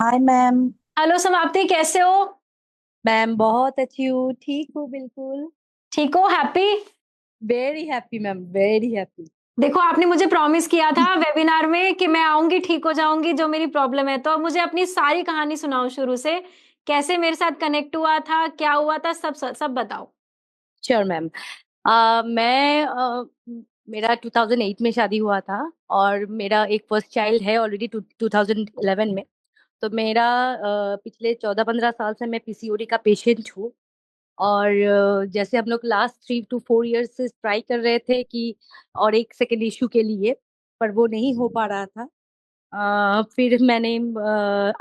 Hi ma'am. Hello समाप्ति, कैसे हो? मैम बहुत अच्छी हूँ, ठीक हूँ बिल्कुल। ठीक हो? Happy? Very happy ma'am, very happy. देखो, आपने मुझे प्रॉमिस किया था वेबिनार में कि मैं आऊंगी, ठीक हो जाऊंगी जो मेरी प्रॉब्लम है। तो अब मुझे अपनी सारी कहानी सुनाओ शुरू से। कैसे मेरे साथ कनेक्ट हुआ था, क्या हुआ था, सब सब, सब बताओ। Sure ma'am. मैं मेरा 2008 में शादी हुआ था और मेरा एक फर्स्ट चाइल्ड है ऑलरेडी 2011 में। तो मेरा पिछले 14-15 साल से मैं पीसीओडी का पेशेंट हूँ। और जैसे हम लोग लास्ट 3 to 4 years से ट्राई कर रहे थे कि और एक सेकेंड इशू के लिए, पर वो नहीं हो पा रहा था। फिर मैंने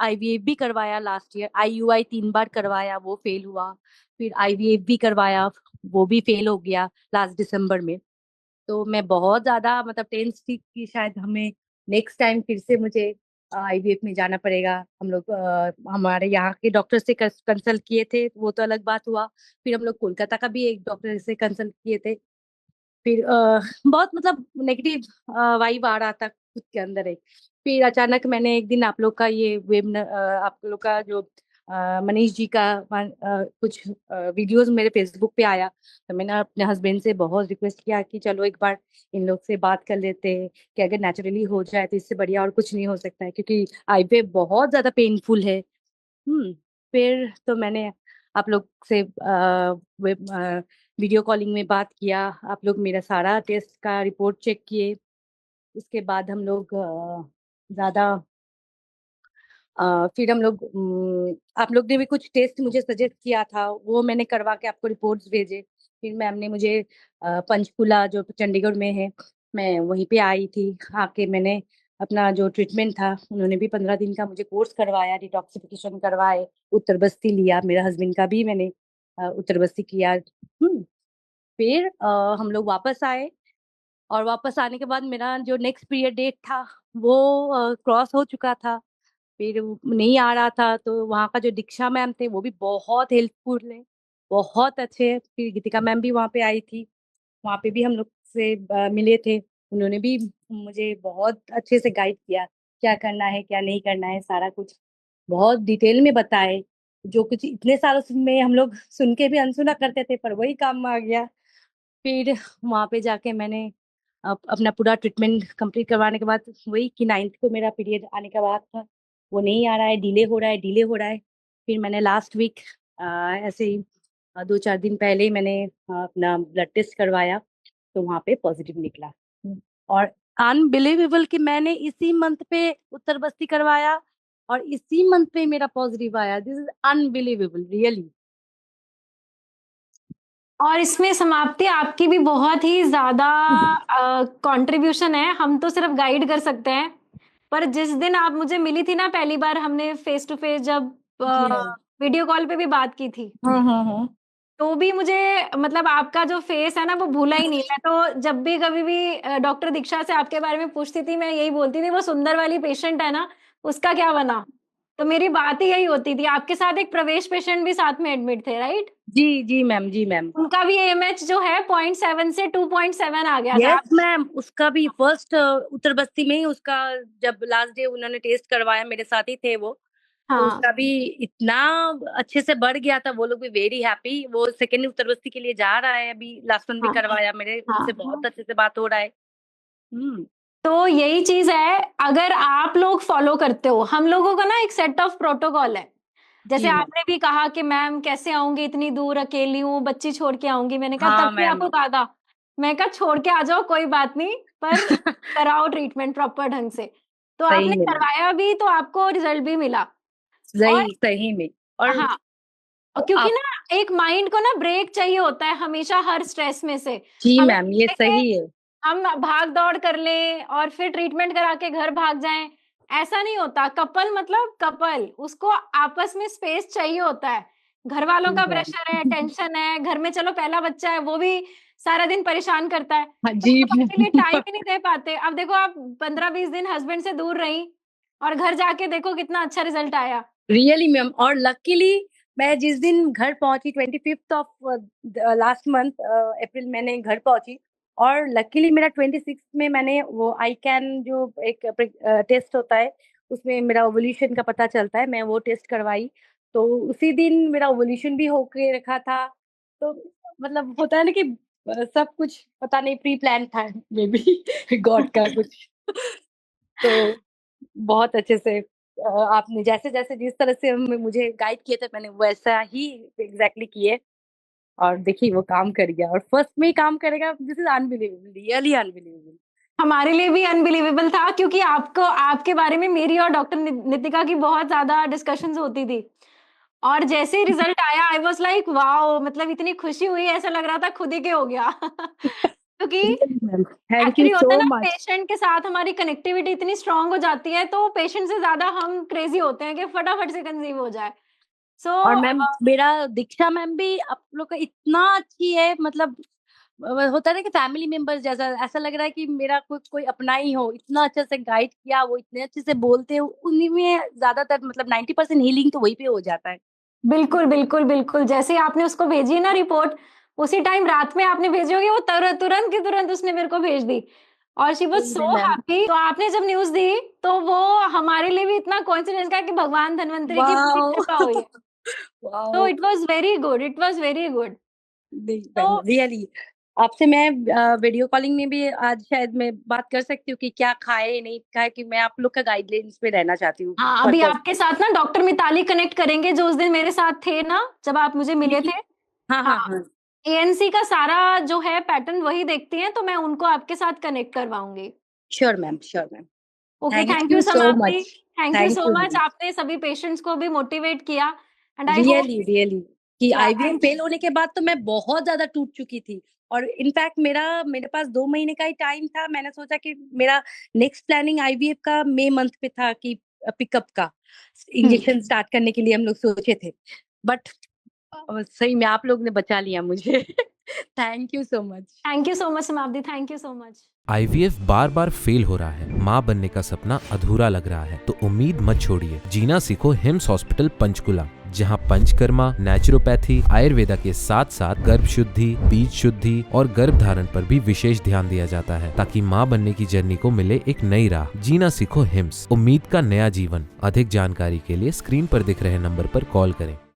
आईवीएफ भी करवाया लास्ट ईयर, आईयूआई 3 बार करवाया, वो फेल हुआ। फिर आईवीएफ भी करवाया, वो भी फेल हो गया लास्ट दिसंबर में। तो मैं बहुत ज्यादा मतलब टेंस थी कि शायद हमें नेक्स्ट टाइम फिर से मुझे आईवीएफ में जाना पड़ेगा। हम लोग हमारे यहाँ के डॉक्टर से कंसल्ट किए थे, वो तो अलग बात हुआ। फिर हम लोग कोलकाता का भी एक डॉक्टर से कंसल्ट किए थे। फिर बहुत मतलब नेगेटिव वाइब आ रहा था खुद के अंदर एक। फिर अचानक मैंने एक दिन आप लोग का ये वेब आप लोग का जो मनीष जी का कुछ वीडियोस मेरे फेसबुक पे आया। तो मैंने अपने हस्बैंड से बहुत रिक्वेस्ट किया कि चलो एक बार इन लोग से बात कर लेते हैं कि अगर नेचुरली हो जाए तो इससे बढ़िया और कुछ नहीं हो सकता है, क्योंकि आईवीएफ बहुत ज्यादा पेनफुल है। फिर तो मैंने आप लोग से वेब वीडियो कॉलिंग में बात किया। आप लोग मेरा सारा टेस्ट का रिपोर्ट चेक किए। उसके बाद हम लोग ज्यादा फिर हम लोग आप लोग ने भी कुछ टेस्ट मुझे सजेस्ट किया था, वो मैंने करवा के आपको रिपोर्ट्स भेजे। फिर मैम ने मुझे पंचकुला जो चंडीगढ़ में है, मैं वहीं पे आई थी। आके मैंने अपना जो ट्रीटमेंट था, उन्होंने भी 15 दिन का मुझे कोर्स करवाया, डिटॉक्सिफिकेशन करवाए, उत्तर बस्ती लिया, मेरे हस्बैंड का भी मैंने उत्तर बस्ती किया। फिर हम लोग वापस आए। और वापस आने के बाद मेरा जो नेक्स्ट पीरियड डेट था वो क्रॉस हो चुका था। फिर वो नहीं आ रहा था, तो वहाँ का जो दीक्षा मैम थे वो भी बहुत हेल्पफुल है, बहुत अच्छे। फिर गीतिका मैम भी वहाँ पे आई थी, वहाँ पे भी हम लोग से मिले थे। उन्होंने भी मुझे बहुत अच्छे से गाइड किया, क्या करना है क्या नहीं करना है, सारा कुछ बहुत डिटेल में बताए। जो कुछ इतने सालों में हम लोग सुन के भी अनसुना करते थे, पर वही काम में आ गया। फिर वहां पे जाके मैंने अपना पूरा ट्रीटमेंट कंप्लीट करवाने के बाद, वही कि 9th को मेरा पीरियड आने का बाद था, वो नहीं आ रहा है, डिले हो रहा है, डिले हो रहा है। फिर मैंने लास्ट वीक ऐसे ही 2-4 दिन पहले ही मैंने अपना ब्लड टेस्ट करवाया, तो वहां पे पॉजिटिव निकला। और अनबिलीवेबल कि मैंने इसी मंथ पे उत्तर बस्ती करवाया और इसी मंथ पे मेरा पॉजिटिव आया। This is unbelievable really. और इसमें समाप्ति आपकी भी बहुत ही ज्यादा कंट्रीब्यूशन है। हम तो सिर्फ गाइड कर सकते हैं। पर जिस दिन आप मुझे मिली थी ना पहली बार, हमने फेस टू फेस जब जी हाँ। वीडियो कॉल पे भी बात की थी, हाँ। तो भी मुझे मतलब आपका जो फेस है ना वो भूला ही नहीं। मैं तो जब भी कभी भी डॉक्टर दीक्षा से आपके बारे में पूछती थी, मैं यही बोलती थी, वो सुंदर वाली पेशेंट है ना, उसका क्या बना। तो मेरी बात ही यही होती थी। आपके साथ एक प्रवेश पेशेंट भी साथ में एडमिट थे, राइट? जी जी मैम, जी मैम। उनका भी एएमएच जो है 0.7 से 2.7 आ गया था। यस मैम, उसका भी फर्स्ट उत्तर बस्ती में ही उसका, जब लास्ट डे उन्होंने टेस्ट करवाया, मेरे साथ ही थे वो। तो हाँ, उसका भी इतना अच्छे से बढ़ गया था, वो लोग भी वेरी हैप्पी। वो सेकेंड उत्तर बस्ती के लिए जा रहा है, अभी लास्ट मंथ भी हाँ, करवाया, मेरे उनसे बहुत हाँ। अच्छे से बात हो रहा है। हम्म। तो यही चीज है, अगर आप लोग फॉलो करते हो, हम लोगों का ना एक सेट ऑफ प्रोटोकॉल है। जैसे जी मैम। आपने भी कहा कि मैम कैसे आऊंगी, इतनी दूर अकेली हूँ, बच्ची छोड़ के आऊंगी। मैंने कहा, हाँ तब भी मैम। आपको कहा था, मैं कहा छोड़ के आ जाओ कोई बात नहीं, पर कराओ ट्रीटमेंट प्रॉपर ढंग से। तो सही आपने में मैम। करवाया भी, तो आपको रिजल्ट भी मिला। और सही सही में। और हाँ, और क्योंकि आप। ना एक माइंड को ना ब्रेक चाहिए होता है हमेशा, हर स्ट्रेस में से। जी हमें मैम, ये लगता है सही कि है। हम भाग दौड़ कर लें और फिर ट्रीटमेंट करा के घर भाग जाएं। ऐसा नहीं होता। कपल मतलब कपल, उसको आपस में स्पेस चाहिए होता है। घर वालों जी का मैम। प्रेशर है, टेंशन है, घर में चलो पहला बच्चा है, वो भी सारा दिन परेशान करता है, हाँ तो जी आप अपने लिए टाइम मैम। ही नहीं दे पाते। अब देखो, आप 15-20 दिन हस्बैंड से दूर रही, और घर जाके देखो कितना अच्छा रिजल्ट आया। रियली मैम, और लकीली मैं जिस दिन घर पहुंची 25th ऑफ लास्ट मंथ अप्रैल, मैंने घर पहुंची। और लकीली मेरा 26 में मैंने वो आई कैन जो एक टेस्ट होता है, उसमें मेरा ओवुलेशन का पता चलता है, मैं वो टेस्ट करवाई, तो उसी दिन मेरा ओवुलेशन भी होके रखा था। तो मतलब होता है ना कि सब कुछ पता नहीं प्री प्लान था मे बी गॉड का कुछ। तो बहुत अच्छे से आपने जैसे-जैसे जिस तरह से मुझे गाइड किए थे मैंने वैसा ही एग्ज़ैक्टली किए और देखिए वो काम कर गया और फर्स्ट में ही काम करेगा, this is unbelievable, really unbelievable. हमारे लिए भी अनबिलीवेबल था क्योंकि आपको आपके बारे में मेरी और डॉक्टर नितिका की बहुत ज़्यादा डिस्कशंस होती थी। और जैसे ही रिज़ल्ट आया आई वाज़ लाइक वॉव! मतलब इतनी खुशी हुई ऐसा लग रहा था खुद ही के हो गया। क्योंकि really ma'am, thank you actually होता है सो ना मच। पेशेंट के साथ हमारी कनेक्टिविटी इतनी स्ट्रॉन्ग हो जाती है तो पेशेंट से ज़्यादा हम क्रेज़ी होते हैं कि फटाफट से कंसीव हो जाए। सो और मैम मेरा दीक्षा मैम भी आप लोग का इतना अच्छी है, मतलब होता है ना कि फैमिली मेंबर्स जैसा, ऐसा लग रहा है कि मेरा कोई कोई अपना ही हो, इतना अच्छे से गाइड किया, वो इतने अच्छे से बोलते हो, उन्हीं में ज्यादातर मतलब 90% हीलिंग तो वहीं पे हो जाता है। बिल्कुल, बिल्कुल, बिल्कुल, जैसे ही आपने उसको भेजी है ना रिपोर्ट, उसी टाइम रात में आपने भेजी होगी वो तुरंत की तुरंत उसने मेरे को भेज दी और शी वाज़ सेम है सो मैम। हैप्पी तो आपने जब न्यूज़ दी, तो वो हमारे लिए भी इतना कोइंसिडेंस का कि भगवान धन्वंतरी की पूरी वाओ कृपा हुई है। तो wow. It was very good. नहीं तो मैम, रियली आपसे मैं वीडियो कॉलिंग में भी आज शायद मैं बात कर सकती हूँ कि क्या खाए नहीं खाए, कि मैं आप लोग का गाइडलाइंस पे रहना चाहती हूँ हाँ, अभी फर्दर। आपके साथ ना डॉक्टर मिताली कनेक्ट करेंगे जो उस दिन मेरे साथ थे ना, जब आप मुझे मिले थे। हाँ हाँ हाँ, हाँ। एएनसी का सारा जो है पैटर्न वही देखती हैं, तो मैं उनको आपके साथ कनेक्ट करवाऊँगी। Sure ma'am, sure ma'am. Okay, thank thank you you so Samapti. Much. Thank you thank so you much ma'am. आपने सभी पेशेंट्स को भी मोटिवेट किया and I hope really really कि या आईवीएफ फेल होने के बाद तो मैं बहुत ज्यादा टूट चुकी थी, और इनफैक्ट मेरे पास 2 महीने का ही टाइम था। मैंने सोचा कि मेरा नेक्स्ट प्लानिंग आईवीएफ का मई मंथ पे था, कि पिकअप का हुँ, इंजेक्शन स्टार्ट करने के लिए हम लोग सोचे थे, बट सही में आप लोग ने बचा लिया मुझे। Thank you so much. Thank you so much Samapti, thank you so much. IVF बार बार फेल हो रहा है, माँ बनने का सपना अधूरा लग रहा है, तो उम्मीद मत छोड़िए। जीना सीखो हिम्स हॉस्पिटल पंचकुला, जहाँ पंचकर्मा, नेचुरोपैथी, आयुर्वेदा के साथ साथ गर्भ शुद्धि, बीज शुद्धि और गर्भ धारण पर भी विशेष ध्यान दिया जाता है, ताकि माँ बनने की जर्नी को मिले एक नई राह। जीना सीखो हिम्स, उम्मीद का नया जीवन। अधिक जानकारी के लिए स्क्रीन पर दिख रहे नंबर पर कॉल करें।